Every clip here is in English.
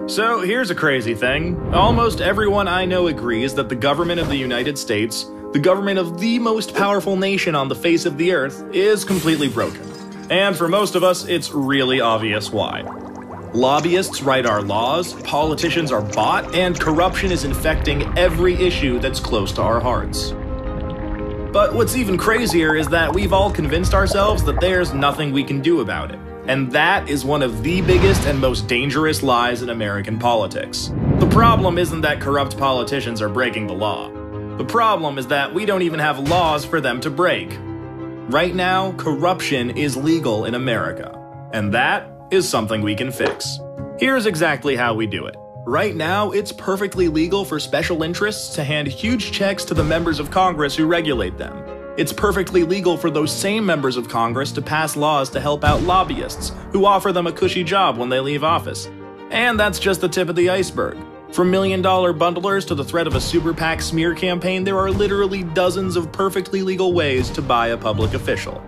So here's a crazy thing. Almost everyone I know agrees that the government of the United States, the government of the most powerful nation on the face of the earth, is completely broken. And for most of us, it's really obvious why. Lobbyists write our laws, politicians are bought, and corruption is infecting every issue that's close to our hearts. But what's even crazier is that we've all convinced ourselves that there's nothing we can do about it. And that is one of the biggest and most dangerous lies in American politics. The problem isn't that corrupt politicians are breaking the law. The problem is that we don't even have laws for them to break. Right now, corruption is legal in America. And that is something we can fix. Here's exactly how we do it. Right now, it's perfectly legal for special interests to hand huge checks to the members of Congress who regulate them. It's perfectly legal for those same members of Congress to pass laws to help out lobbyists who offer them a cushy job when they leave office. And that's just the tip of the iceberg. From million-dollar bundlers to the threat of a super PAC smear campaign, there are literally dozens of perfectly legal ways to buy a public official.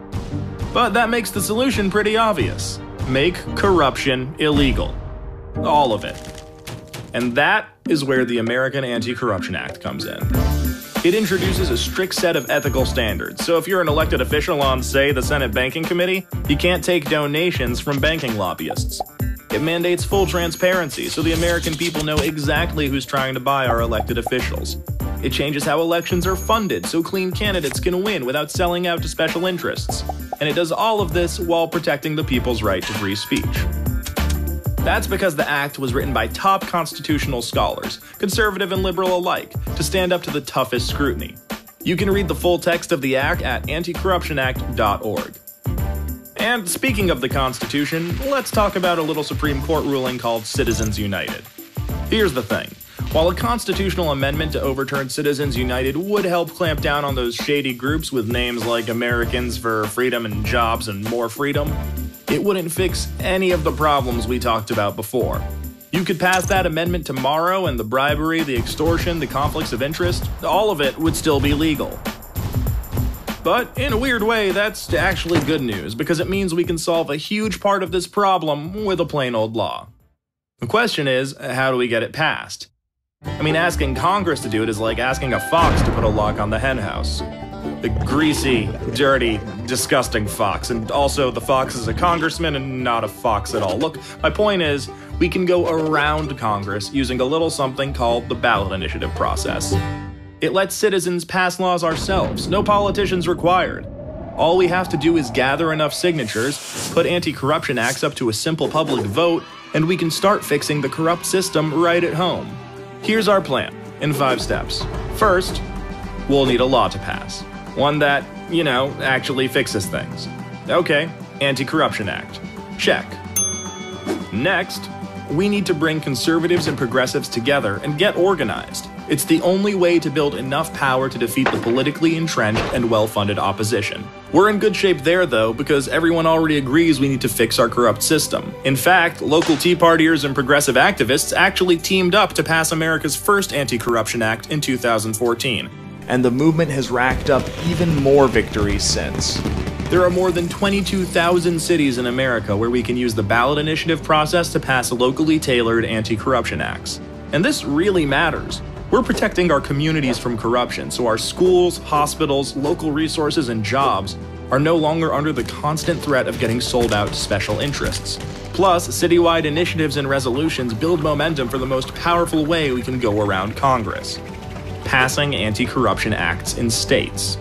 But that makes the solution pretty obvious. Make corruption illegal. All of it. And that is where the American Anti-Corruption Act comes in. It introduces a strict set of ethical standards, so if you're an elected official on, say, the Senate Banking Committee, you can't take donations from banking lobbyists. It mandates full transparency, so the American people know exactly who's trying to buy our elected officials. It changes how elections are funded, so clean candidates can win without selling out to special interests. And it does all of this while protecting the people's right to free speech. That's because the act was written by top constitutional scholars, conservative and liberal alike, to stand up to the toughest scrutiny. You can read the full text of the act at anticorruptionact.org. And speaking of the Constitution, let's talk about a little Supreme Court ruling called Citizens United. Here's the thing. While a constitutional amendment to overturn Citizens United would help clamp down on those shady groups with names like Americans for Freedom and Jobs and More Freedom, it wouldn't fix any of the problems we talked about before. You could pass that amendment tomorrow and the bribery, the extortion, the conflicts of interest, all of it would still be legal. But in a weird way, that's actually good news because it means we can solve a huge part of this problem with a plain old law. The question is, how do we get it passed? I mean, asking Congress to do it is like asking a fox to put a lock on the hen house. The greasy, dirty, disgusting fox. And also, the fox is a congressman and not a fox at all. Look, my point is, we can go around Congress using a little something called the ballot initiative process. It lets citizens pass laws ourselves, no politicians required. All we have to do is gather enough signatures, put anti-corruption acts up to a simple public vote, and we can start fixing the corrupt system right at home. Here's our plan, in 5 steps. First, we'll need a law to pass. One that, actually fixes things. Okay, Anti-Corruption Act. Check. Next, we need to bring conservatives and progressives together and get organized. It's the only way to build enough power to defeat the politically entrenched and well-funded opposition. We're in good shape there, though, because everyone already agrees we need to fix our corrupt system. In fact, local Tea Partiers and progressive activists actually teamed up to pass America's first Anti-Corruption Act in 2014. And the movement has racked up even more victories since. There are more than 22,000 cities in America where we can use the ballot initiative process to pass locally tailored anti-corruption acts. And this really matters. We're protecting our communities from corruption, so our schools, hospitals, local resources, and jobs are no longer under the constant threat of getting sold out to special interests. Plus, citywide initiatives and resolutions build momentum for the most powerful way we can go around Congress: passing anti-corruption acts in states.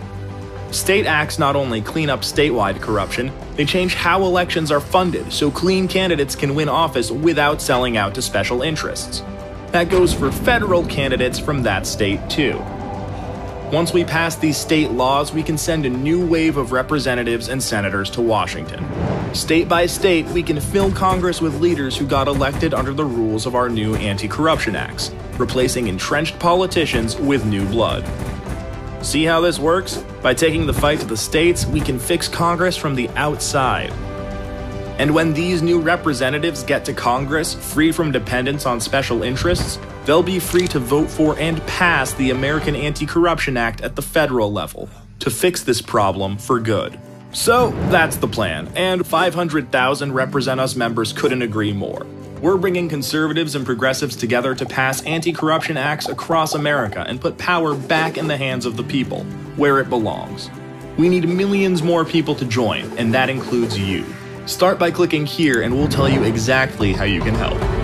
State acts not only clean up statewide corruption, they change how elections are funded so clean candidates can win office without selling out to special interests. That goes for federal candidates from that state, too. Once we pass these state laws, we can send a new wave of representatives and senators to Washington. State by state, we can fill Congress with leaders who got elected under the rules of our new anti-corruption acts, replacing entrenched politicians with new blood. See how this works? By taking the fight to the states, we can fix Congress from the outside. And when these new representatives get to Congress, free from dependence on special interests, they'll be free to vote for and pass the American Anti-Corruption Act at the federal level to fix this problem for good. So that's the plan, and 500,000 Represent Us members couldn't agree more. We're bringing conservatives and progressives together to pass anti-corruption acts across America and put power back in the hands of the people, where it belongs. We need millions more people to join, and that includes you. Start by clicking here and we'll tell you exactly how you can help.